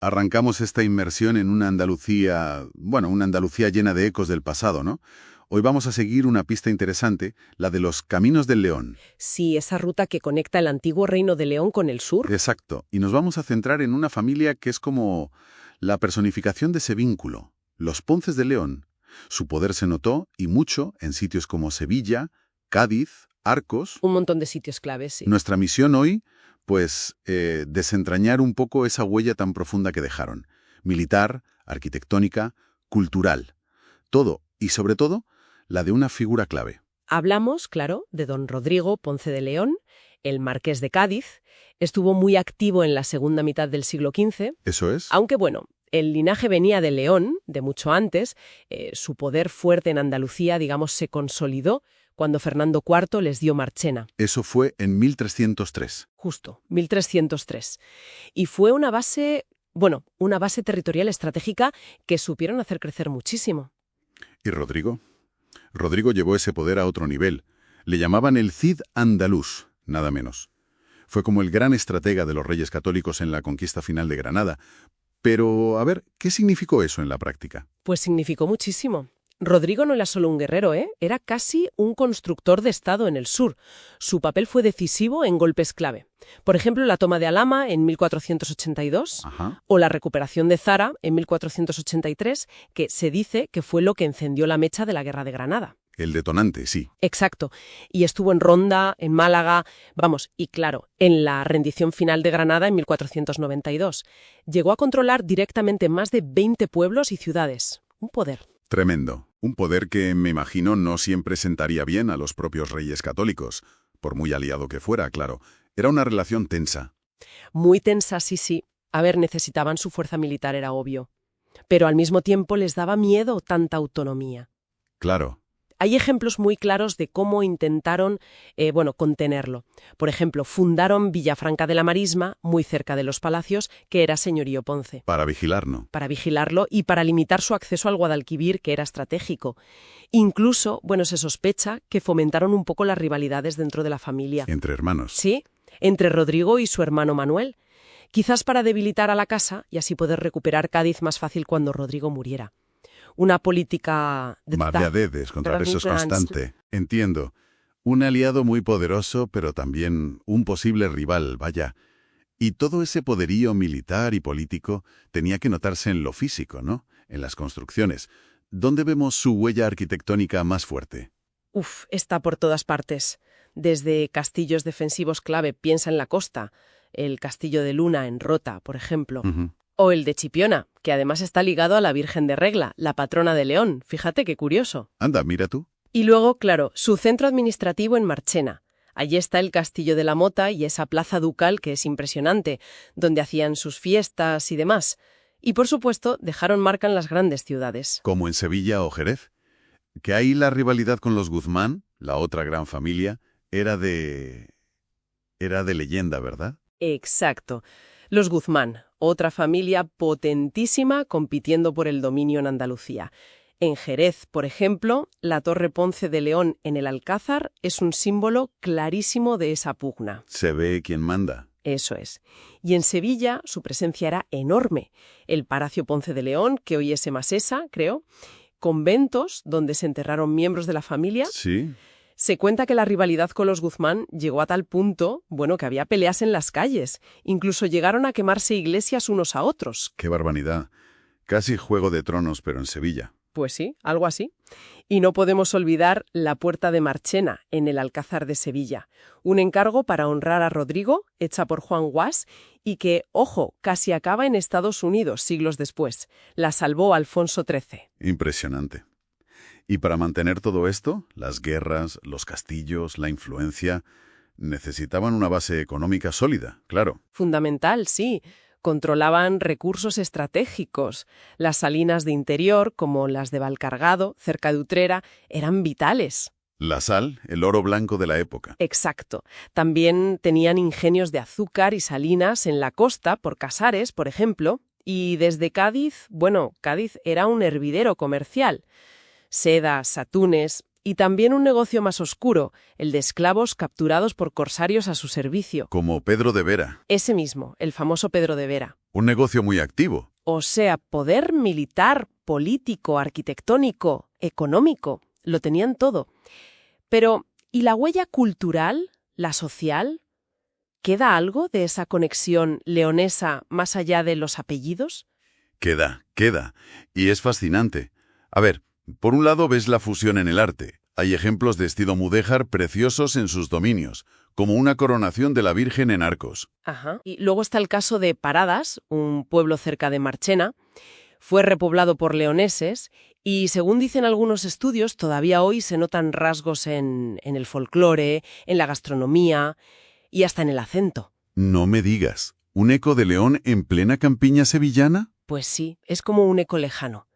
Arrancamos esta inmersión en una Andalucía, bueno, una Andalucía llena de ecos del pasado, ¿no? Hoy vamos a seguir una pista interesante, la de los Caminos del León. Sí, esa ruta que conecta el antiguo Reino de León con el sur. Exacto. Y nos vamos a centrar en una familia que es como la personificación de ese vínculo, los Ponces de León. Su poder se notó, y mucho, en sitios como Sevilla, Cádiz, Arcos. Un montón de sitios claves, sí. Nuestra misión hoy, pues, desentrañar un poco esa huella tan profunda que dejaron. Militar, arquitectónica, cultural. Todo, y sobre todo, la de una figura clave. Hablamos, claro, de don Rodrigo Ponce de León, el marqués de Cádiz. Estuvo muy activo en la segunda mitad del siglo XV. ¿Eso es? Aunque, bueno, el linaje venía de León, de mucho antes. Su poder fuerte en Andalucía, digamos, se consolidó cuando Fernando IV les dio Marchena. Eso fue en 1303. Justo, 1303. Y fue una base, bueno, una base territorial estratégica que supieron hacer crecer muchísimo. ¿Y Rodrigo? Rodrigo llevó ese poder a otro nivel. Le llamaban el Cid andaluz, nada menos. Fue como el gran estratega de los reyes católicos en la conquista final de Granada. Pero, a ver, ¿qué significó eso en la práctica? Pues significó muchísimo. Rodrigo no era solo un guerrero, era casi un constructor de Estado en el sur. Su papel fue decisivo en golpes clave. Por ejemplo, la toma de Alhama en 1482 o la recuperación de Zara en 1483, que se dice que fue lo que encendió la mecha de la Guerra de Granada. El detonante, sí. Exacto. Y estuvo en Ronda, en Málaga, vamos, y claro, en la rendición final de Granada en 1492. Llegó a controlar directamente más de 20 pueblos y ciudades. Un poder. Tremendo. Un poder que, me imagino, no siempre sentaría bien a los propios reyes católicos, por muy aliado que fuera, claro. Era una relación tensa. Muy tensa, sí. A ver, necesitaban su fuerza militar, era obvio. Pero al mismo tiempo les daba miedo tanta autonomía. Claro. Hay ejemplos muy claros de cómo intentaron, contenerlo. Por ejemplo, fundaron Villafranca de la Marisma, muy cerca de los palacios, que era señorío Ponce. Para vigilarlo. Para vigilarlo y para limitar su acceso al Guadalquivir, que era estratégico. Incluso, se sospecha que fomentaron un poco las rivalidades dentro de la familia. Entre hermanos. Sí, entre Rodrigo y su hermano Manuel. Quizás para debilitar a la casa y así poder recuperar Cádiz más fácil cuando Rodrigo muriera. Una política Más de adedes, contra eso es constante. Entiendo. Un aliado muy poderoso, pero también un posible rival, vaya. Y todo ese poderío militar y político tenía que notarse en lo físico, ¿no? En las construcciones. ¿Dónde vemos su huella arquitectónica más fuerte? Está por todas partes. Desde castillos defensivos clave, piensa en la costa. El castillo de Luna en Rota, por ejemplo. O el de Chipiona, que además está ligado a la Virgen de Regla, la patrona de León. Fíjate qué curioso. Anda, mira tú. Y luego, claro, su centro administrativo en Marchena. Allí está el Castillo de la Mota y esa plaza ducal que es impresionante, donde hacían sus fiestas y demás. Y por supuesto, dejaron marca en las grandes ciudades. Como en Sevilla o Jerez. Que ahí la rivalidad con los Guzmán, la otra gran familia, era de leyenda, ¿verdad? Exacto. Los Guzmán, otra familia potentísima compitiendo por el dominio en Andalucía. En Jerez, por ejemplo, la Torre Ponce de León en el Alcázar es un símbolo clarísimo de esa pugna. Se ve quién manda. Eso es. Y en Sevilla su presencia era enorme. El Palacio Ponce de León, que hoy es Emasesa, creo, conventos donde se enterraron miembros de la familia. Sí. Se cuenta que la rivalidad con los Guzmán llegó a tal punto, que había peleas en las calles. Incluso llegaron a quemarse iglesias unos a otros. ¡Qué barbaridad! Casi Juego de Tronos, pero en Sevilla. Pues sí, algo así. Y no podemos olvidar la Puerta de Marchena, en el Alcázar de Sevilla. Un encargo para honrar a Rodrigo, hecha por Juan Guas, y que, ojo, casi acaba en Estados Unidos siglos después. La salvó Alfonso XIII. Impresionante. Y para mantener todo esto, las guerras, los castillos, la influencia, necesitaban una base económica sólida, claro. Fundamental, sí. Controlaban recursos estratégicos. Las salinas de interior, como las de Valcargado, cerca de Utrera, eran vitales. La sal, el oro blanco de la época. Exacto. También tenían ingenios de azúcar y salinas en la costa, por Casares, por ejemplo. Y desde Cádiz, Cádiz era un hervidero comercial. Sedas, atunes, Y también un negocio más oscuro, el de esclavos capturados por corsarios a su servicio. Como Pedro de Vera. Ese mismo, el famoso Pedro de Vera. Un negocio muy activo. O sea, poder militar, político, arquitectónico, económico, lo tenían todo. Pero, ¿y la huella cultural, la social? ¿Queda algo de esa conexión leonesa más allá de los apellidos? Queda. Y es fascinante. A ver, por un lado ves la fusión en el arte. Hay ejemplos de estilo mudéjar preciosos en sus dominios, como una coronación de la Virgen en Arcos. Ajá. Y luego está el caso de Paradas, un pueblo cerca de Marchena. Fue repoblado por leoneses y, según dicen algunos estudios, todavía hoy se notan rasgos en el folclore, en la gastronomía y hasta en el acento. No me digas, ¿un eco de León en plena campiña sevillana? Pues sí, es como un eco lejano.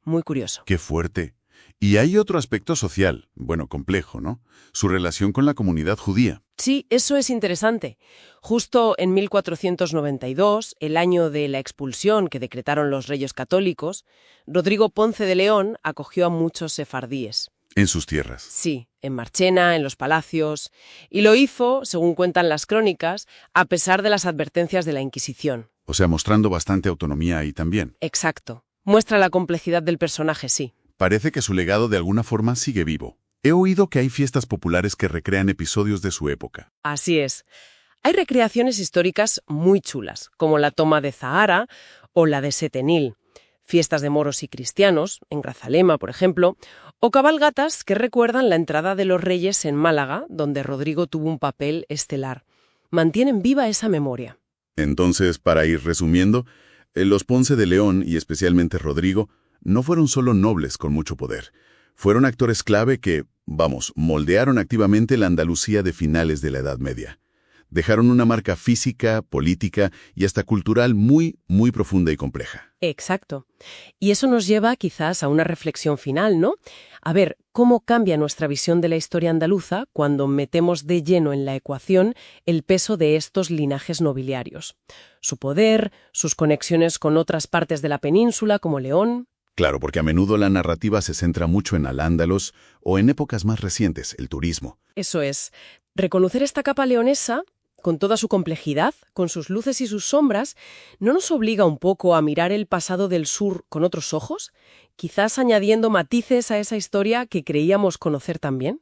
Muy curioso. ¡Qué fuerte! Y hay otro aspecto social, bueno, complejo, ¿no? Su relación con la comunidad judía. Sí, eso es interesante. Justo en 1492, el año de la expulsión que decretaron los reyes católicos, Rodrigo Ponce de León acogió a muchos sefardíes. En sus tierras. Sí, en Marchena, en los palacios. Y lo hizo, según cuentan las crónicas, a pesar de las advertencias de la Inquisición. O sea, mostrando bastante autonomía ahí también. Exacto. Muestra la complejidad del personaje, sí. Parece que su legado de alguna forma sigue vivo. He oído que hay fiestas populares que recrean episodios de su época. Así es. Hay recreaciones históricas muy chulas, como la toma de Zahara o la de Setenil, fiestas de moros y cristianos, en Grazalema, por ejemplo, o cabalgatas que recuerdan la entrada de los reyes en Málaga, donde Rodrigo tuvo un papel estelar. Mantienen viva esa memoria. Entonces, para ir resumiendo, los Ponce de León, y especialmente Rodrigo, no fueron solo nobles con mucho poder. Fueron actores clave que, moldearon activamente la Andalucía de finales de la Edad Media. Dejaron una marca física, política y hasta cultural muy, muy profunda y compleja. Exacto. Y eso nos lleva quizás a una reflexión final, ¿no? A ver, ¿cómo cambia nuestra visión de la historia andaluza cuando metemos de lleno en la ecuación el peso de estos linajes nobiliarios? Su poder, sus conexiones con otras partes de la península como León. Claro, porque a menudo la narrativa se centra mucho en Al-Ándalus o en épocas más recientes, el turismo. Eso es. Reconocer esta capa leonesa, con toda su complejidad, con sus luces y sus sombras, ¿no nos obliga un poco a mirar el pasado del sur con otros ojos? Quizás añadiendo matices a esa historia que creíamos conocer también.